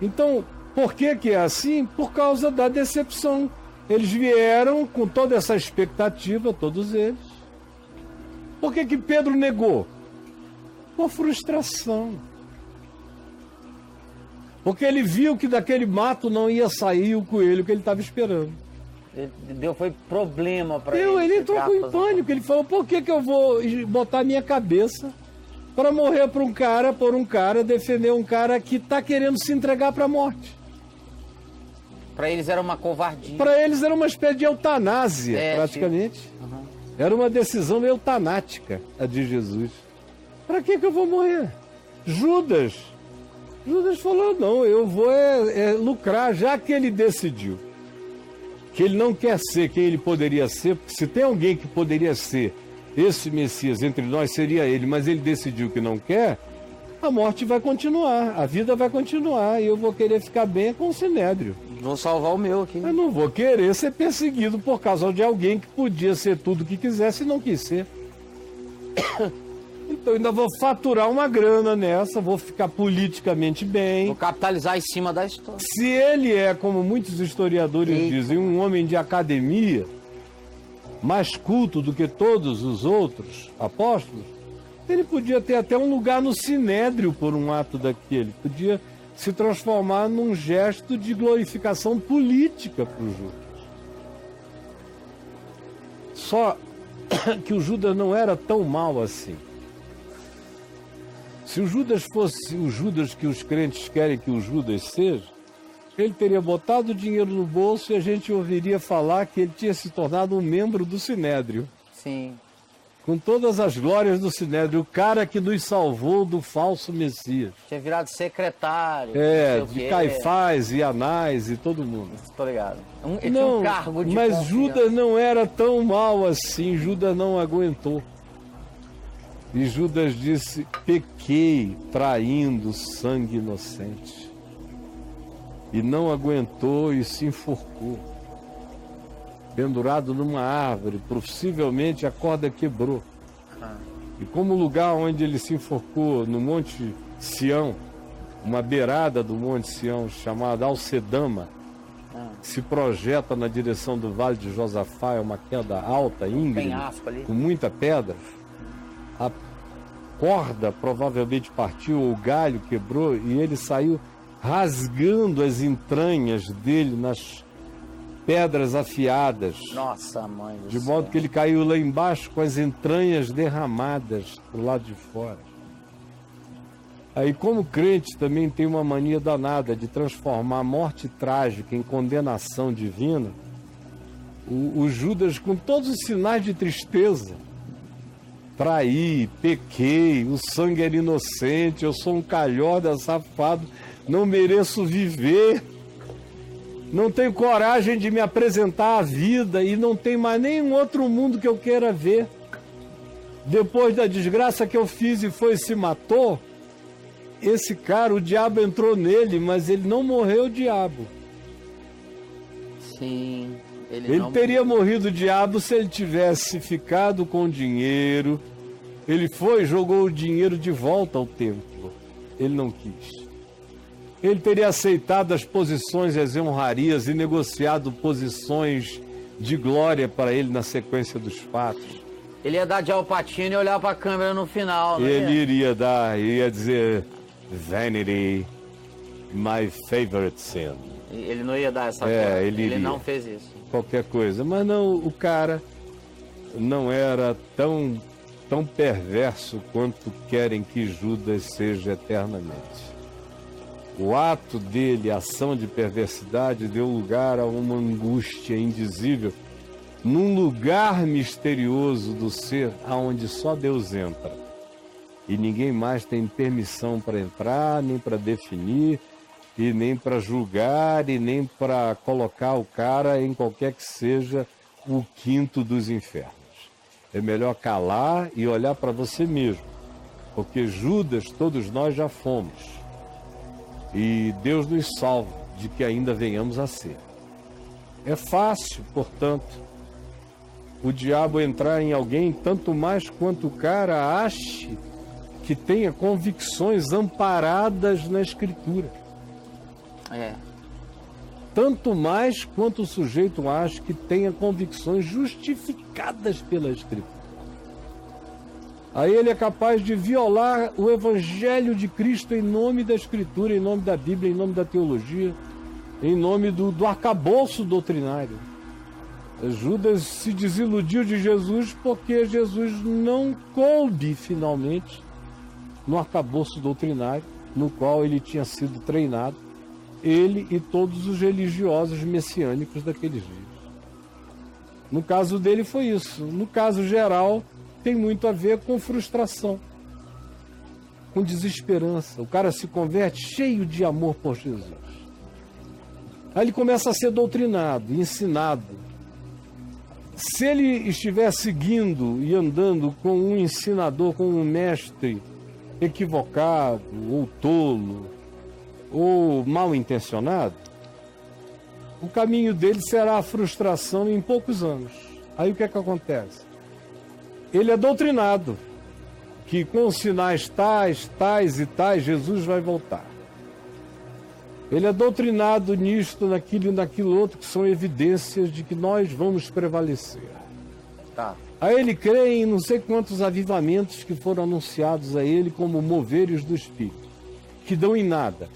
Então, por que é assim? Por causa da decepção. Eles vieram com toda essa expectativa, todos eles. Por que Pedro negou? Por frustração. Porque ele viu que daquele mato não ia sair o coelho que ele estava esperando. Foi problema para ele. Ele entrou em pânico. Ele falou, por que eu vou botar minha cabeça para morrer por um cara, defender um cara que está querendo se entregar para a morte? Para eles era uma covardia. Para eles era uma espécie de eutanásia, praticamente. Uhum. Era uma decisão eutanática, a de Jesus. Para que eu vou morrer? Judas falou, não, eu vou lucrar, já que ele decidiu que ele não quer ser quem ele poderia ser, porque se tem alguém que poderia ser esse Messias entre nós, seria ele, mas ele decidiu que não quer, a morte vai continuar, a vida vai continuar, e eu vou querer ficar bem com o Sinédrio. Vou salvar o meu aqui. Eu não vou querer ser perseguido por causa de alguém que podia ser tudo o que quisesse e não quis ser. Então ainda vou faturar uma grana nessa, vou ficar politicamente bem. Vou capitalizar em cima da história. Se ele é, como muitos historiadores dizem, um homem de academia, mais culto do que todos os outros apóstolos, ele podia ter até um lugar no Sinédrio por um ato daquele. Podia se transformar num gesto de glorificação política para o Judas. Só que o Judas não era tão mal assim. Se o Judas fosse o Judas que os crentes querem que o Judas seja, ele teria botado o dinheiro no bolso e a gente ouviria falar que ele tinha se tornado um membro do Sinédrio. Sim. Com todas as glórias do Sinédrio, o cara que nos salvou do falso Messias. Tinha virado secretário. De Caifás e Anás e todo mundo. Estou ligado. Ele tinha um cargo de mas confiança. Judas não era tão mal assim, Judas não aguentou. E Judas disse, pequei traindo sangue inocente. E não aguentou e se enforcou. Pendurado numa árvore, possivelmente a corda quebrou. E como o lugar onde ele se enforcou, no Monte Sião, uma beirada do Monte Sião, chamada Alcedama, se projeta na direção do Vale de Josafá, é uma queda alta, íngreme, com muita pedra. A corda provavelmente partiu, ou o galho quebrou, e ele saiu rasgando as entranhas dele nas pedras afiadas. Nossa, mãe do de céu. modo que ele caiu lá embaixo com as entranhas derramadas do lado de fora. Aí, como crente, também tem uma mania danada de transformar a morte trágica em condenação divina. O Judas, com todos os sinais de tristeza, traí, pequei, o sangue era inocente, eu sou um calhorda safado, não mereço viver, não tenho coragem de me apresentar à vida e não tem mais nenhum outro mundo que eu queira ver. Depois da desgraça que eu fiz e foi e se matou, esse cara, o diabo entrou nele, mas ele não morreu o diabo. Sim. Ele teria morrido o diabo se ele tivesse ficado com o dinheiro. Ele foi e jogou o dinheiro de volta ao templo. Ele não quis. Ele teria aceitado as posições e as honrarias e negociado posições de glória para ele na sequência dos fatos. Ele ia dar de Al Pacino e olhar para a câmera no final, né? Ele iria dar, ia dizer, vanity, my favorite sin. Ele não ia dar essa coisa. Ele não fez isso. Qualquer coisa. Mas não, o cara não era tão perverso quanto querem que Judas seja eternamente. O ato dele, a ação de perversidade, deu lugar a uma angústia indizível num lugar misterioso do ser aonde só Deus entra. E ninguém mais tem permissão para entrar, nem para definir, e nem para julgar, e nem para colocar o cara em qualquer que seja o quinto dos infernos. É melhor calar e olhar para você mesmo, porque Judas todos nós já fomos. E Deus nos salva de que ainda venhamos a ser. É fácil, portanto, o diabo entrar em alguém, tanto mais quanto o cara ache que tenha convicções amparadas na Escritura. É. Tanto mais quanto o sujeito acha que tenha convicções justificadas pela Escritura. Aí ele é capaz de violar o Evangelho de Cristo em nome da Escritura, em nome da Bíblia, em nome da teologia, em nome do arcabouço doutrinário. Judas se desiludiu de Jesus porque Jesus não coube, finalmente, no arcabouço doutrinário no qual ele tinha sido treinado, ele e todos os religiosos messiânicos daqueles dias. No caso dele foi isso. No caso geral, tem muito a ver com frustração, com desesperança. O cara se converte cheio de amor por Jesus. Aí ele começa a ser doutrinado, ensinado. Se ele estiver seguindo e andando com um ensinador, com um mestre equivocado, ou tolo, ou mal intencionado, o caminho dele será a frustração em poucos anos. Aí o que é que acontece? Ele é doutrinado que com sinais tais e tais, Jesus vai voltar. Ele é doutrinado nisto, naquilo e naquilo outro, que são evidências de que nós vamos prevalecer. Tá. Aí ele crê em não sei quantos avivamentos que foram anunciados a ele como moveres do Espírito, que dão em nada.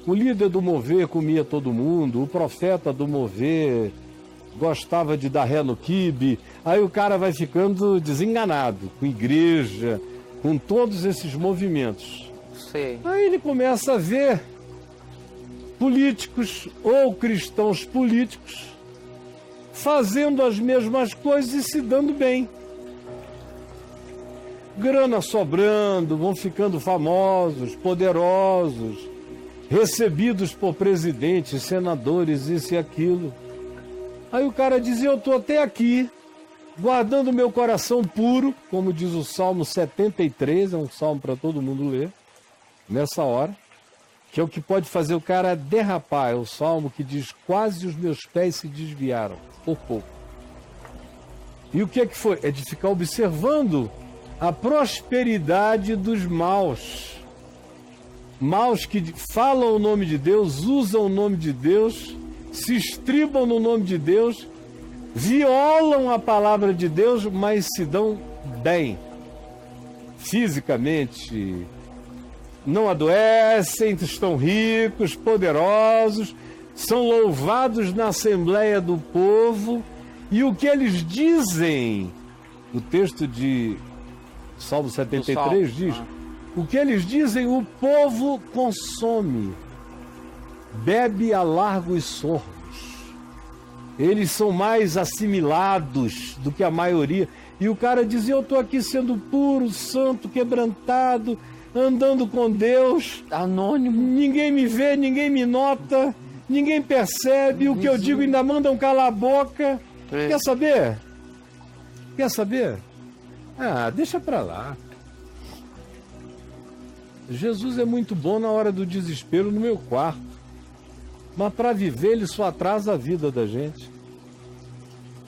O líder do mover comia todo mundo, o profeta do mover gostava de dar ré no quibe. Aí o cara vai ficando desenganado com igreja, com todos esses movimentos. Sei. Aí ele começa a ver políticos ou cristãos políticos fazendo as mesmas coisas e se dando bem. Grana sobrando, vão ficando famosos, poderosos, recebidos por presidentes, senadores, isso e aquilo. Aí o cara dizia, eu estou até aqui, guardando meu coração puro, como diz o Salmo 73, é um salmo para todo mundo ler, nessa hora, que é o que pode fazer o cara derrapar. É o salmo que diz, quase os meus pés se desviaram, por pouco. E o que é que foi? É de ficar observando a prosperidade dos maus. Maus que falam o nome de Deus, usam o nome de Deus, se estribam no nome de Deus, violam a palavra de Deus, mas se dão bem. Fisicamente, não adoecem, estão ricos, poderosos, são louvados na Assembleia do Povo. E o que eles dizem, o texto de Salmo 73 diz, o que eles dizem o povo consome, bebe a largos sorvos. Eles são mais assimilados do que a maioria. E o cara dizia, eu estou aqui sendo puro, santo, quebrantado, andando com Deus. Anônimo. Ninguém me vê, ninguém me nota, ninguém percebe. O que eu digo ainda mandam calar a boca. É. Quer saber? Quer saber? Ah, deixa pra lá. Jesus é muito bom na hora do desespero no meu quarto. Mas para viver ele só atrasa a vida da gente.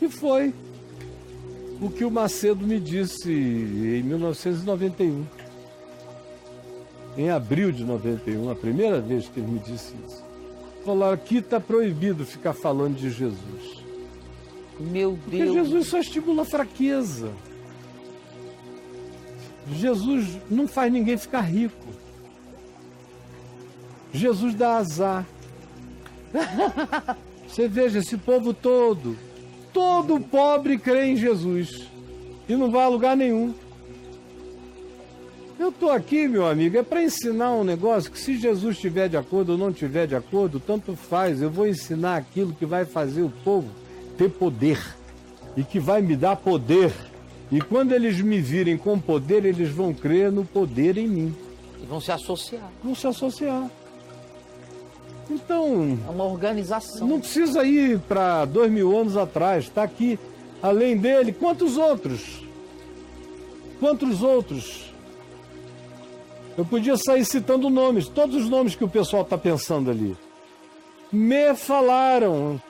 E foi o que o Macedo me disse em 1991. Em abril de 91, a primeira vez que ele me disse isso. Falou, aqui está proibido ficar falando de Jesus. Meu Porque Deus. Jesus só estimula a fraqueza. Jesus não faz ninguém ficar rico. Jesus dá azar. Você veja, esse povo todo pobre crê em Jesus e não vai a lugar nenhum. Eu estou aqui, meu amigo, é para ensinar um negócio que se Jesus estiver de acordo ou não estiver de acordo, tanto faz. Eu vou ensinar aquilo que vai fazer o povo ter poder e que vai me dar poder. E quando eles me virem com poder, eles vão crer no poder em mim. E vão se associar. Vão se associar. Então, É uma organização. não precisa ir para 2000 anos atrás. Está aqui, além dele, quantos outros? Quantos outros? Eu podia sair citando nomes, todos os nomes que o pessoal está pensando ali. Me falaram,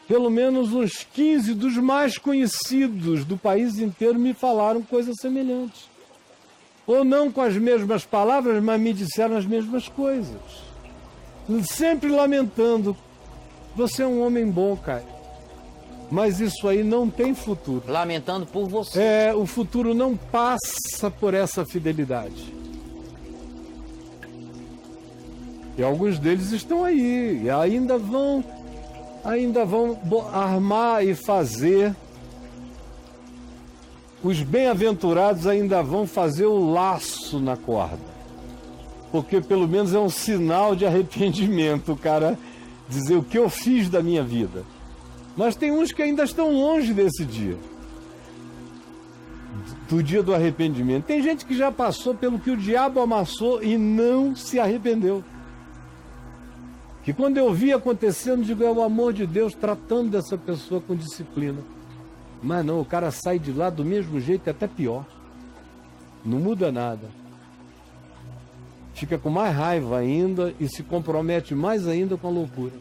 pelo menos uns 15 dos mais conhecidos do país inteiro me falaram coisas semelhantes. Ou não com as mesmas palavras, mas me disseram as mesmas coisas. sempre lamentando. Você é um homem bom, cara. Mas isso aí não tem futuro. Lamentando por você. O futuro não passa por essa fidelidade. E alguns deles estão aí, e ainda vão armar e fazer. Os bem-aventurados ainda vão fazer o laço na corda. Porque pelo menos é um sinal de arrependimento, o cara dizer o que eu fiz da minha vida. Mas tem uns que ainda estão longe desse dia. Do dia do arrependimento. Tem gente que já passou pelo que o diabo amassou e não se arrependeu. Que quando eu vi acontecendo, digo, é o amor de Deus tratando dessa pessoa com disciplina. Mas não, o cara sai de lá do mesmo jeito e até pior. Não muda nada. Fica com mais raiva ainda e se compromete mais ainda com a loucura.